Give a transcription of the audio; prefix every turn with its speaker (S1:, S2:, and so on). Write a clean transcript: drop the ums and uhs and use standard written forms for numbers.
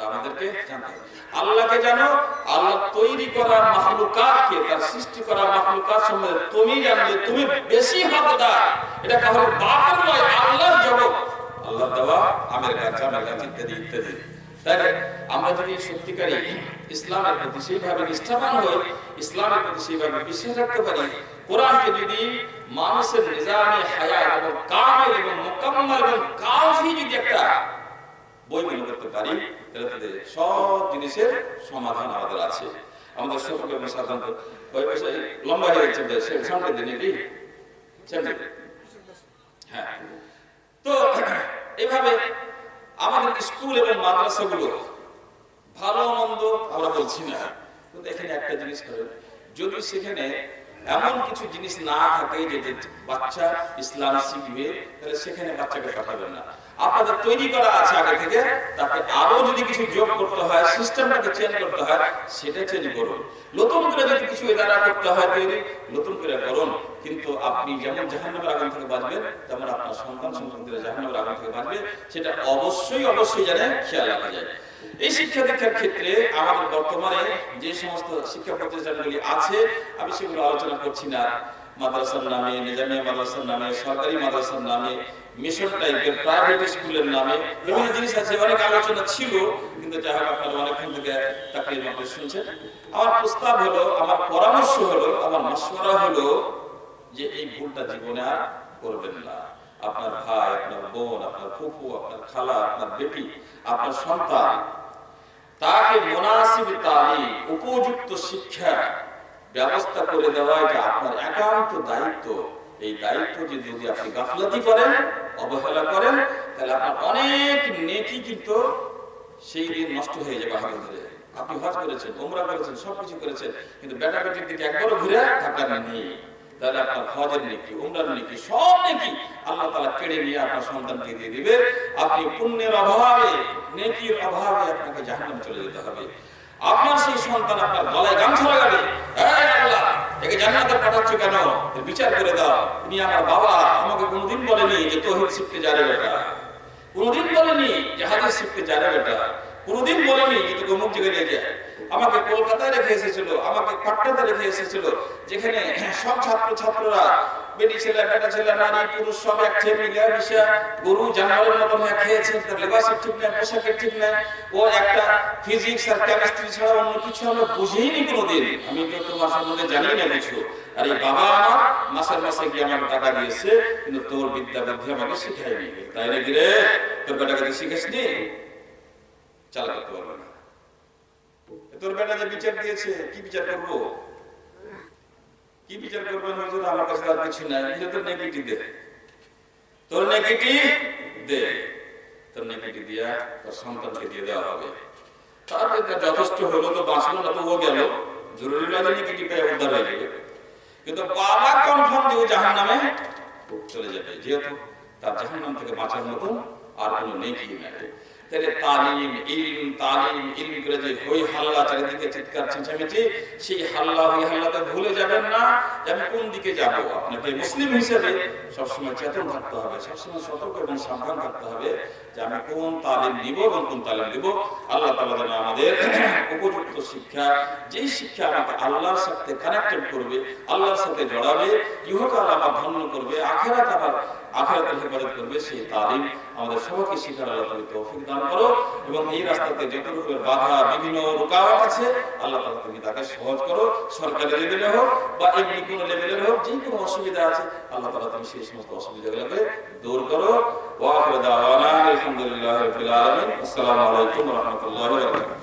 S1: আমাদেরকে জানতে হবে। আল্লাহকে জানো, আল্লাহ তৈরি করা মাখলুকাতকে, তার সৃষ্টি করা মাখলুকাত সম্বন্ধে তুমি জানলে তুমি বেশি হকদার। এটা কারোর বাপের নয়, আল্লাহর জগৎ, আল্লাহ দেওয়া আমের গাছ, জামের গাছ ইত্যাদি ইত্যাদি। তাই আমরা যদি সত্যিকারী ইসলামের প্রতি সেইভাবে নিষ্ঠাবান হই, ইসলামের প্রতি সেইভাবে বিশ্বাস রাখতে পারি, কোরআনকে যদি মানুষের নিজামে হায়াত এবং কামিল এবং মুকাম্মাল এবং কাফি যদি একটা বই মনে করতে পারি, তাহলে সব জিনিসের সমাধান আমাদের আছে। আমাদের সকলকে সাধারণত লম্বা হয়ে যাচ্ছে সামনে দিনে কি হ্যাঁ। তো এভাবে আমাদের স্কুল এবং মাদ্রাসাগুলো ভালো মন্দ আমরা বলছি না, কিন্তু এখানে একটা জিনিস করে, যদি সেখানে এমন কিছু জিনিস না থাকে যে বাচ্চা ইসলাম শিখবে, তাহলে সেখানে বাচ্চাকে পাঠাবেন না। আপনাদের তৈরি করা আছে আগে থেকে, তাকে আরো যদি কিছু যোগ করতে হয়, সিস্টেমটাকে চেঞ্জ করতে হয়, সেটা চেঞ্জ করুন। নতুন করে যদি কিছু এদারা করতে হয় তৈরি, নতুন করে করুন। কিন্তু আপনি যেমন জাহান্নামের আগুন থেকে বাঁচবেন, তেমন আপনার সন্তান সন্ততিরা জাহান্নামের আগুন থেকে বাঁচবে, সেটা অবশ্যই অবশ্যই যেন খেয়াল রাখা যায়। এই শিক্ষা দীক্ষার ক্ষেত্রে আমাদের বর্তমানে যে সমস্ত শিক্ষা প্রতিষ্ঠানগুলি আছে, আমি সেগুলো আলোচনা করছি না। মাদ্রাসার নামে, নিজামিয়া মাদ্রাসার নামে, সরকারি মাদ্রাসার নামে, মিশন টাইপের প্রাইভেট স্কুলের নামে বিভিন্ন জিনিস আছে, অনেক আলোচনা ছিল, কিন্তু যাই হোক আপনারা অনেকক্ষণ থেকে তাকরীর মাহফিল শুনছেন। আমার প্রস্তাব হলো, আমার পরামর্শ হলো, আমার মাশওয়ারা হলো যে এই ভুলটা জীবনে আর করবেন না। আপনার ভাই, আপনার বোন, আপনার ফুফু, আপনার খালা, আপনার বেটি, আপনার সন্তান, তাকে মুনাসিব তালিম, উপযুক্ত শিক্ষা ব্যবস্থা করে দেওয়া এটা আপনার একান্ত দায়িত্ব। এই দায়িত্ব যদি আপনি গাফলাতি করেন, অবহেলা করেন, তাহলে আপনার অনেক নেকি কিন্তু সেই দিন নষ্ট হয়ে যাবে হাতে ধরে। আপনি হজ করেছেন, উমরা করেছেন, সবকিছু করেছেন, কিন্তু বেটা বেটির দিকে একবারও ঘুরে থাকার নেই, তাহলে আপনার হজের নেকি, উমরার নেকি, সব নেকি আল্লাহ তাআলা কেড়ে নিয়ে আপনার সন্তানকে দিয়ে দিবে। আপনি পুণ্যের অভাবে, নেকির অভাবে আপনাকে জাহান্নামে চলে যেতে হবে। আপনার সেই সন্তান আপনার গলায় গামছা লাগাবে, এই আল্লাহ একে জান্নাতে পাঠাচ্ছ কেন, বিচার করে দাও। উনি আমার বাবা, আমাকে কোনোদিন বলেনি যে তাওহীদ শিখতে যাবে বেটা, কোনোদিন বলেনি যে হাদিস শিখতে যাবে বেটা, কোনোদিন বলেনি যে তোকে অমুক জায়গায় নিয়ে যায়। আমাকে কলকাতায় রেখে এসেছিল, আমাকে পাটনাতে রেখে এসেছিল, যেখানে সব ছাত্ররা বেটি ছেলে, বেটা ছেলে, নারী পুরুষ সব এক মিলে মিশে গরু জানোয়ারের মতন হয়ে খেয়েছেন। তার লেবাসের ঠিক নাই, পোশাকের ঠিক নাই, ও একটা ফিজিক্স আর কেমিস্ট্রি ছাড়া অন্য কিছু আমরা বুঝিনি কোনোদিন। আমি তো তোমার সম্বন্ধে জানি না কিছু। আর এই বাবা আমার মাসে গিয়ে আমাকে টাকা দিয়েছে, কিন্তু তোর বিদ্যা বুদ্ধি আমাকে শিখায়নি। তাই নাকি রে, তোর বেটাকে তুই শিখাসনি, চালা করতে পারবে না। তোর বেটা যে বিচার দিয়েছে, কি বিচার করবো, কি বিচার করবেন হুজুর, আমার কাছে আর কিছু নাই, তোর নেগেটিভ দে, তোর নেগেটিভ দে, তোর নেগেটিভ দিয়া তোর সন্তানকে দিয়ে দেওয়া হবে। তারপরে যথেষ্ট হলো তো বাঁচলো, না তো ও গেল, জরুরি নয় নেগেটিভ উদ্ধার হয়ে যাবে। কিন্তু বাবা কনফার্ম যে ও জাহান্নামে চলে যাবে, যেহেতু তার জাহান্নাম থেকে বাঁচার মতো আর কোনো নেকি নাই। তাহলে তালিম ইলম করে যে হই হাল্লা চারিদিকে চিৎকার চেঁচামেচি, সেই হাল্লা হই হাল্লাতে ভুলে যাবেন না যে আমি কোন দিকে যাব। আপনাকে মুসলিম হিসেবে সবসময় চেতন থাকতে হবে, সবসময় সতর্ক এবং সাবধান থাকতে হবে যে আমি কোন তালিম নিব এবং কোন তালিম নিব। আল্লাহ তাআলা যেন আমাদের উপযুক্ত শিক্ষা, যেই শিক্ষা আমাকে আল্লাহর সাথে কানেক্টেড করবে, আল্লাহর সাথে জড়াবে, ইহকাল আমার ধন্য করবে, আখিরাতের হেফাজত করবে, সেই তালিম আমাদের সবাইকে শিখার আল্লাহ তাআলা তৌফিক দান করো। এবং এই রাস্তাতে যত রকমের বাধা, বিভিন্ন রুকাওয়াত আছে, আল্লাহ তাআলা তুমি তাকে সহজ করো। সরকারি লেভেলে হোক বা এমনি কোনো লেভেলের হোক, যে কোনো অসুবিধা আছে আল্লাহ তাআলা তুমি সেই সমস্ত অসুবিধাগুলোকে দূর করো। ওয়া আখিরু দাওয়ানা আলহামদুলিল্লাহি রাব্বিল আলামিন। আসসালামু আলাইকুম ওয়া রাহমাতুল্লাহি ওয়া বারাকাতুহু।